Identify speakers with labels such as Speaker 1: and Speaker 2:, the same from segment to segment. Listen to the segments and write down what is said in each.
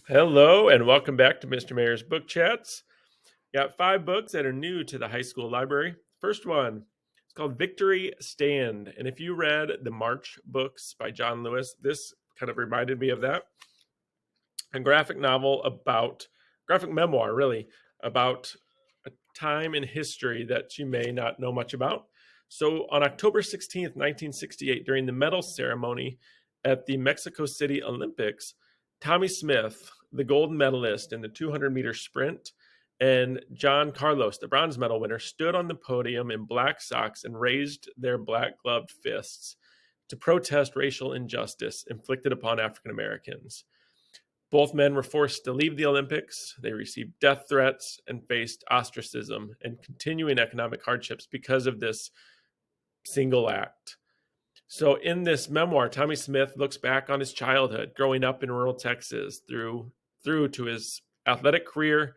Speaker 1: Hello, and welcome back to Mr. Mayer's Book Chats. Got 5 books that are new to the high school library. First one, it's called Victory Stand. And if you read the March books by John Lewis, this kind of reminded me of that. A graphic novel about, graphic memoir really, about a time in history that you may not know much about. So on October 16th, 1968, during the medal ceremony at the Mexico City Olympics, Tommy Smith, the gold medalist in the 200-meter sprint, and John Carlos, the bronze medal winner, stood on the podium in black socks and raised their black gloved fists to protest racial injustice inflicted upon African Americans. Both men were forced to leave the Olympics. They received death threats and faced ostracism and continuing economic hardships because of this single act. So, in this memoir, Tommy Smith looks back on his childhood, growing up in rural Texas, through to his athletic career,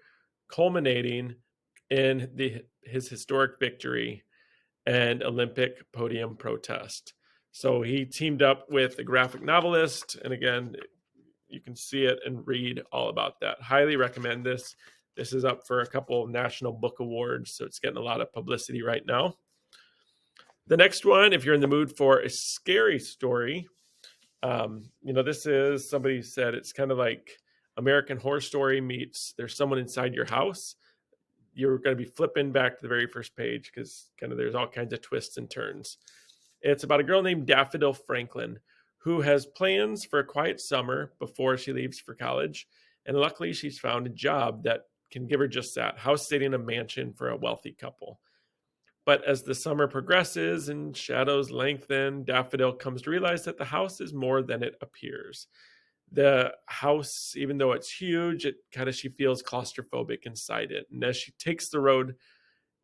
Speaker 1: culminating in his historic victory and Olympic podium protest. So he teamed up with a graphic novelist, and again, you can see it and read all about that. Highly recommend this. This is up for a couple national book awards, so it's getting a lot of publicity right now. The next one, if you're in the mood for a scary story, this is, somebody said it's kind of like American Horror Story meets There's Someone Inside Your House. You're going to be flipping back to the very first page because kind of there's all kinds of twists and turns. It's about a girl named Daffodil Franklin who has plans for a quiet summer before she leaves for college. And luckily, she's found a job that can give her just that, house sitting a mansion for a wealthy couple. But as the summer progresses and shadows lengthen, Daffodil comes to realize that the house is more than it appears. The house, even though it's huge, she feels claustrophobic inside it. And as she takes the road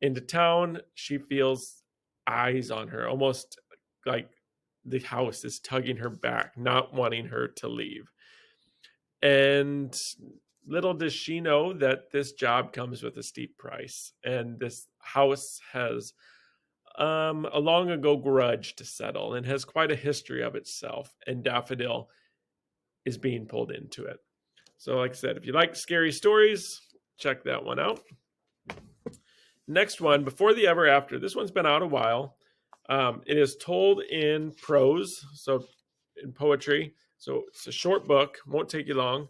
Speaker 1: into town, she feels eyes on her, almost like the house is tugging her back, not wanting her to leave. And little does she know that this job comes with a steep price. And this house has a long ago grudge to settle and has quite a history of itself. And Daffodil is being pulled into it. So, like I said, if you like scary stories, check that one out. Next one, Before the Ever After. This one's been out a while. It is told in prose, so in poetry. So it's a short book, won't take you long.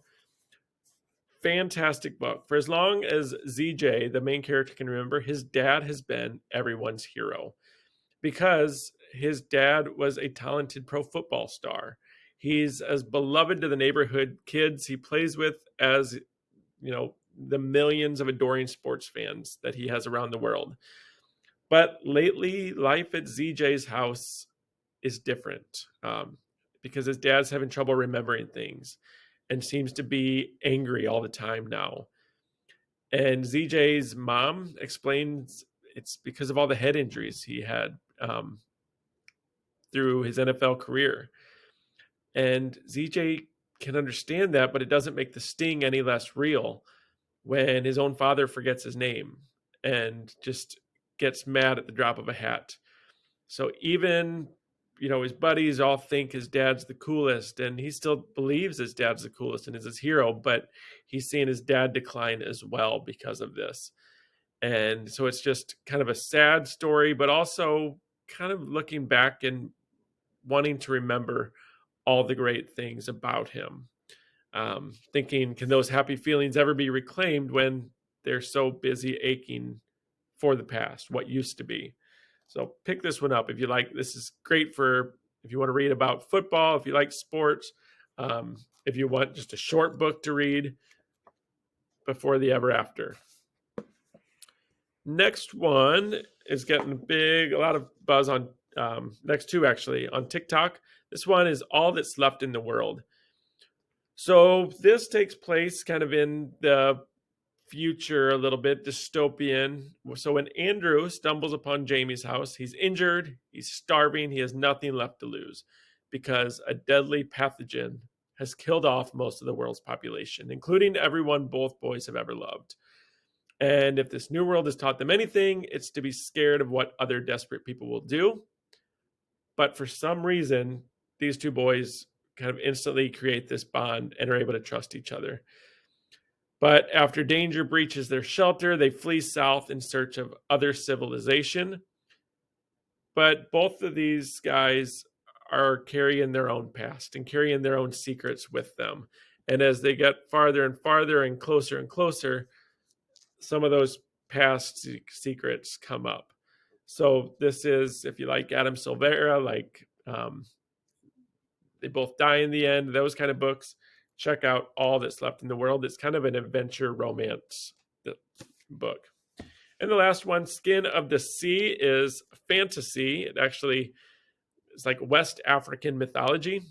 Speaker 1: Fantastic book. For as long as ZJ, the main character, can remember, his dad has been everyone's hero because his dad was a talented pro football star. He's as beloved to the neighborhood kids he plays with as, the millions of adoring sports fans that he has around the world. But lately, life at ZJ's house is different because his dad's having trouble remembering things and seems to be angry all the time now. And ZJ's mom explains it's because of all the head injuries he had through his NFL career. And ZJ can understand that, but it doesn't make the sting any less real when his own father forgets his name and just gets mad at the drop of a hat. So even, his buddies all think his dad's the coolest, and he still believes his dad's the coolest and is his hero, but he's seeing his dad decline as well because of this. And so it's just kind of a sad story, but also kind of looking back and wanting to remember all the great things about him. Thinking, can those happy feelings ever be reclaimed when they're so busy aching for the past, what used to be? So pick this one up if you like. This is great for if you want to read about football, if you like sports, if you want just a short book to read. Before the Ever After. Next one is getting a lot of buzz on, next two actually, on TikTok. This one is All That's Left in the World. So this takes place kind of in the future, a little bit dystopian. So when Andrew stumbles upon Jamie's house, he's injured, he's starving, he has nothing left to lose because a deadly pathogen has killed off most of the world's population, including everyone both boys have ever loved. And if this new world has taught them anything, it's to be scared of what other desperate people will do. But for some reason, these two boys kind of instantly create this bond and are able to trust each other. But after danger breaches their shelter, they flee south in search of other civilization. But both of these guys are carrying their own past and carrying their own secrets with them. And as they get farther and farther and closer, some of those past secrets come up. So this is, if you like Adam Silvera, like They Both Die in the End, those kind of books, check out All That's Left in the World. It's kind of an adventure romance book. And the last one, Skin of the Sea, is fantasy. It actually is like West African mythology.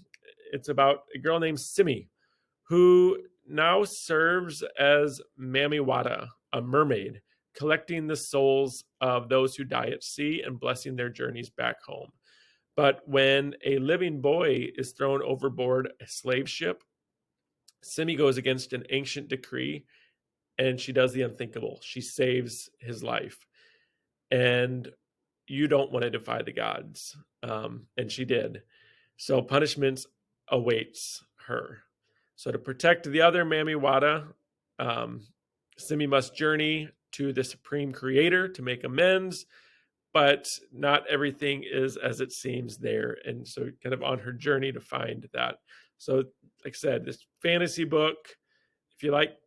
Speaker 1: It's about a girl named Simi who now serves as Mami Wata, a mermaid, collecting the souls of those who die at sea and blessing their journeys back home. But when a living boy is thrown overboard a slave ship, Simi goes against an ancient decree and she does the unthinkable. She saves his life. And you don't want to defy the gods. And she did. So punishment awaits her. So to protect the other Mami Wata, Simi must journey to the Supreme Creator to make amends, but not everything is as it seems there. And so kind of on her journey to find that. So like I said, this fantasy book, if you like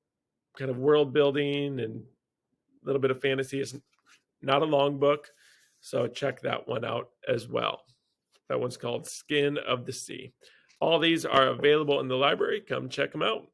Speaker 1: kind of world building and a little bit of fantasy, is not a long book. So check that one out as well. That one's called Skin of the Sea. All these are available in the library. Come check them out.